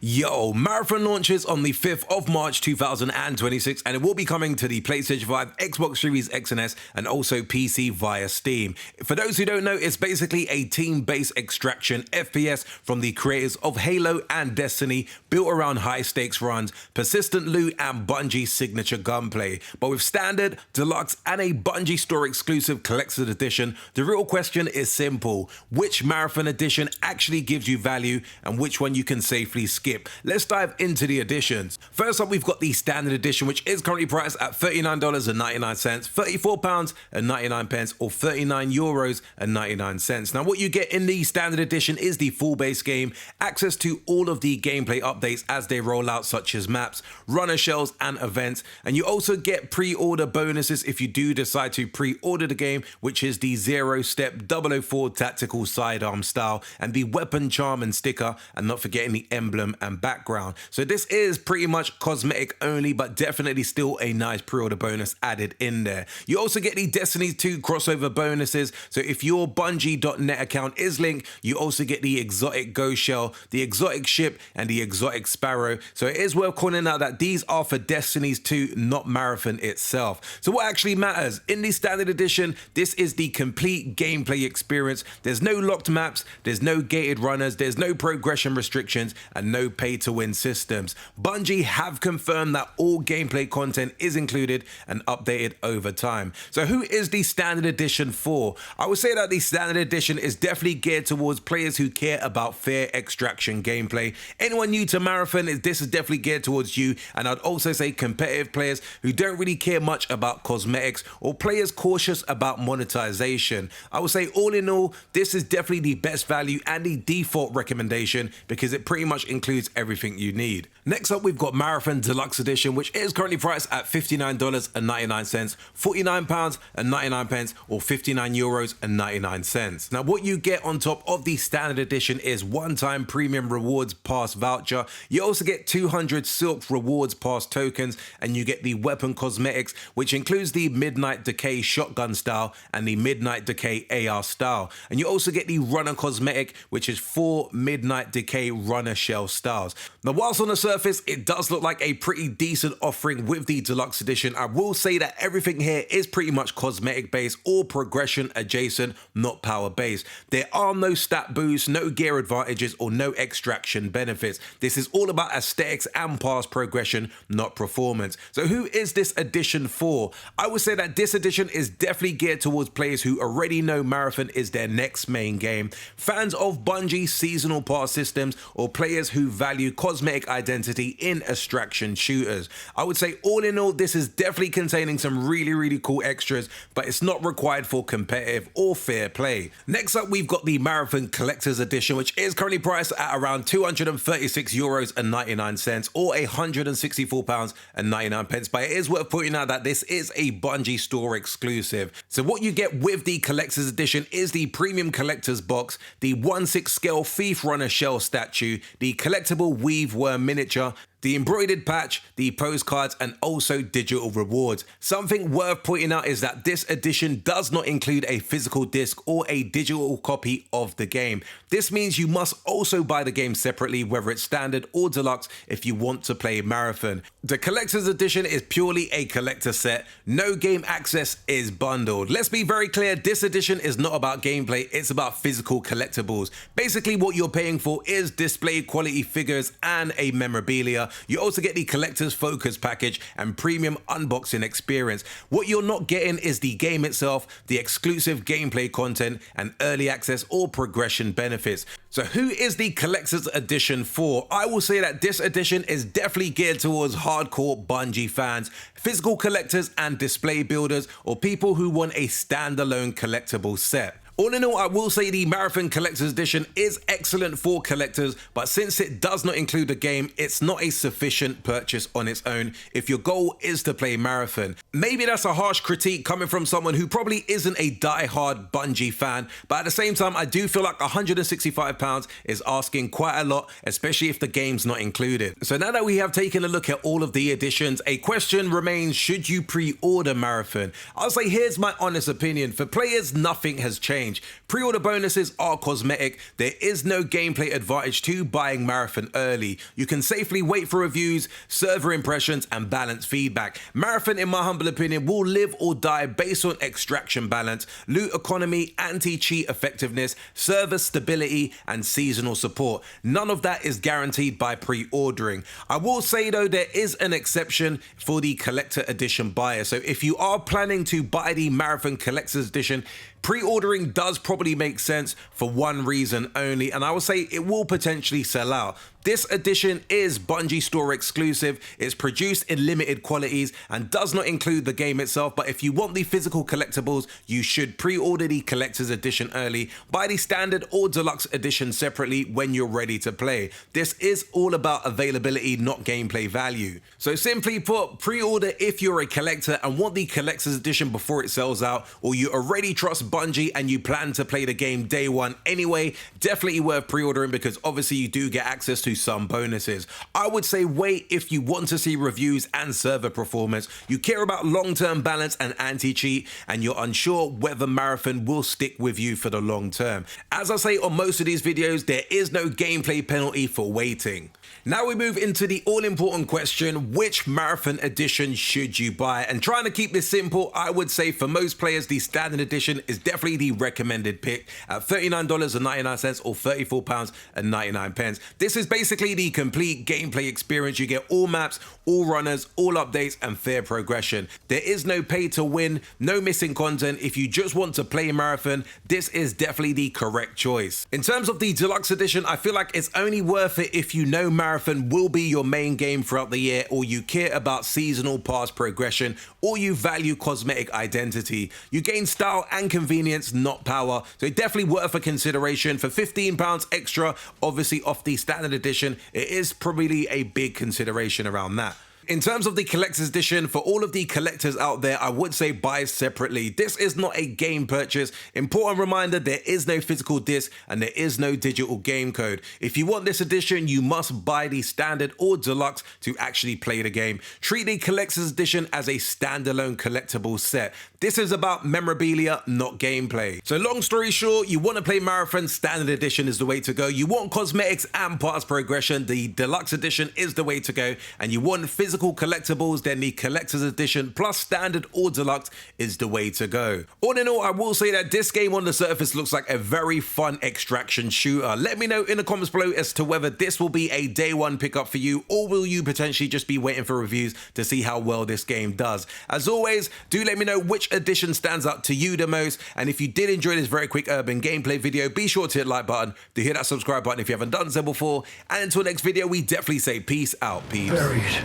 Yo, Marathon launches on the 5th of March 2026 and it will be coming to the PlayStation 5, Xbox Series X and S and also PC via Steam. For those who don't know, it's basically a team-based extraction FPS from the creators of Halo and Destiny, built around high-stakes runs, persistent loot and Bungie's signature gunplay. But with Standard, Deluxe and a Bungie Store exclusive Collector's Edition, the real question is simple: which Marathon Edition actually gives you value and which one you can safely skip? Let's dive into the editions. First up, we've got the Standard Edition, which is currently priced at $39.99, £34.99, or €39.99. Now, what you get in the Standard Edition is the full base game, access to all of the gameplay updates as they roll out, such as maps, runner shells, and events. And you also get pre-order bonuses if you do decide to pre-order the game, which is the Zero Step 004 Tactical Sidearm style and the weapon charm and sticker, and not forgetting the emblem and background. So this is pretty much cosmetic only, but definitely still a nice pre-order bonus added in there. You also get the Destiny 2 crossover bonuses. So if your Bungie.net account is linked, you also get the exotic ghost shell, the exotic ship, and the exotic sparrow. So it is worth calling out that these are for Destiny's 2, not Marathon itself. So what actually matters in the Standard Edition, this is the complete gameplay experience. There's no locked maps, there's no gated runners, there's no progression restrictions, and no pay-to-win systems. Bungie have confirmed that all gameplay content is included and updated over time. So who is the Standard Edition for? I would say that the Standard Edition is definitely geared towards players who care about fair extraction gameplay. Anyone new to Marathon, this is definitely geared towards you, and I'd also say competitive players who don't really care much about cosmetics, or players cautious about monetization. I would say all in all, this is definitely the best value and the default recommendation because it pretty much includes everything you need. Next up, we've got Marathon Deluxe Edition, which is currently priced at $59.99, £49.99, or €59.99. Now, what you get on top of the Standard Edition is one-time premium rewards pass voucher. You also get 200 Silk rewards pass tokens, and you get the weapon cosmetics, which includes the Midnight Decay shotgun style and the Midnight Decay AR style. And you also get the runner cosmetic, which is 4 Midnight Decay runner shell styles. Now, whilst on the surface it does look like a pretty decent offering with the Deluxe Edition, I will say that everything here is pretty much cosmetic based or progression adjacent, not power based. There are no stat boosts, no gear advantages, or no extraction benefits. This is all about aesthetics and past progression, not performance. So who is this edition for? I would say that this edition is definitely geared towards players who already know Marathon is their next main game, fans of Bungie seasonal pass systems, or players who value cosmetic identity in extraction shooters. I would say all in all, this is definitely containing some really cool extras, but it's not required for competitive or fair play. Next up, we've got the Marathon Collector's Edition, which is currently priced at around €236.99 or £164.99, but it is worth pointing out that this is a Bungie Store exclusive. So what you get with the Collector's Edition is the Premium Collector's Box, the 1/6 scale Thief Runner Shell statue, the collectible Weave Worm miniature, the embroidered patch, the postcards, and also digital rewards. Something worth pointing out is that this edition does not include a physical disc or a digital copy of the game. This means you must also buy the game separately, whether it's standard or deluxe, if you want to play Marathon. The collector's edition is purely a collector set. No game access is bundled. Let's be very clear, this edition is not about gameplay, it's about physical collectibles. Basically, what you're paying for is display quality figures and a memorabilia. You also get the collector's focus package and premium unboxing experience. What you're not getting is the game itself, the exclusive gameplay content, and early access or progression benefits. So who is the collector's edition for? I will say that this edition is definitely geared towards hardcore Bungie fans, physical collectors and display builders, or people who want a standalone collectible set. All in all, I will say the Marathon Collector's Edition is excellent for collectors, but since it does not include a game, it's not a sufficient purchase on its own if your goal is to play Marathon. Maybe that's a harsh critique coming from someone who probably isn't a die-hard Bungie fan, but at the same time, I do feel like £165 is asking quite a lot, especially if the game's not included. So now that we have taken a look at all of the editions, a question remains: should you pre-order Marathon? I'll say here's my honest opinion. For players, nothing has changed. change. Pre-order bonuses are cosmetic. There is no gameplay advantage to buying Marathon early. You can safely wait for reviews, server impressions, and balance feedback. Marathon, in my humble opinion, will live or die based on extraction balance, loot economy, anti-cheat effectiveness, server stability, and seasonal support. None of that is guaranteed by pre-ordering. I will say though, there is an exception for the collector edition buyer. So if you are planning to buy the Marathon Collector's Edition, pre-ordering does probably make sense for one reason only, and I would say it will potentially sell out. This edition is Bungie store exclusive, it's produced in limited quantities and does not include the game itself, but if you want the physical collectibles, you should pre-order the collector's edition early, buy the standard or deluxe edition separately when you're ready to play. This is all about availability, not gameplay value. So simply put, pre-order if you're a collector and want the collector's edition before it sells out, or you already trust Bungie and you plan to play the game day one anyway. Definitely worth pre-ordering because obviously you do get access to some bonuses. I would say wait if you want to see reviews and server performance, you care about long-term balance and anti-cheat, and you're unsure whether Marathon will stick with you for the long term. As I say on most of these videos, there is no gameplay penalty for waiting. Now we move into the all-important question, which Marathon edition should you buy? And trying to keep this simple, I would say for most players, the standard edition is definitely the recommended pick at $39.99 or £34.99. This is basically the complete gameplay experience. You get all maps, all runners, all updates, and fair progression. There is no pay to win, no missing content. If you just want to play Marathon, this is definitely the correct choice. In terms of the deluxe edition, I feel like it's only worth it if you know Marathon will be your main game throughout the year, or you care about seasonal pass progression, or you value cosmetic identity. You gain style and convenience, not power, so definitely worth a consideration. For £15 extra, obviously off the standard edition, it is probably a big consideration around that. In terms of the collector's edition, for all of the collectors out there, I would say buy separately. This is not a game purchase. Important reminder, there is no physical disc and there is no digital game code. If you want this edition, you must buy the standard or deluxe to actually play the game. Treat the collector's edition as a standalone collectible set. This is about memorabilia, not gameplay. So long story short, you want to play Marathon, standard edition is the way to go. You want cosmetics and parts progression, the deluxe edition is the way to go. And you want physical collectibles, then the collector's edition plus standard or deluxe is the way to go. All in all, I will say that this game on the surface looks like a very fun extraction shooter. Let me know in the comments below as to whether this will be a day one pickup for you, or will you potentially just be waiting for reviews to see how well this game does. As always, do let me know which edition stands out to you the most, and if you did enjoy this very quick urban gameplay video, be sure to hit the like button, to hit that subscribe button if you haven't done so before, and until next video, we definitely say peace out, peeps. Buried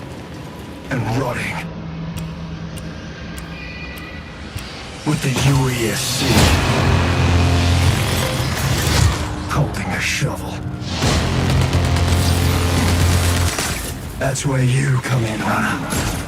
and rotting with the UESC holding a shovel. That's where you come in, Hunter.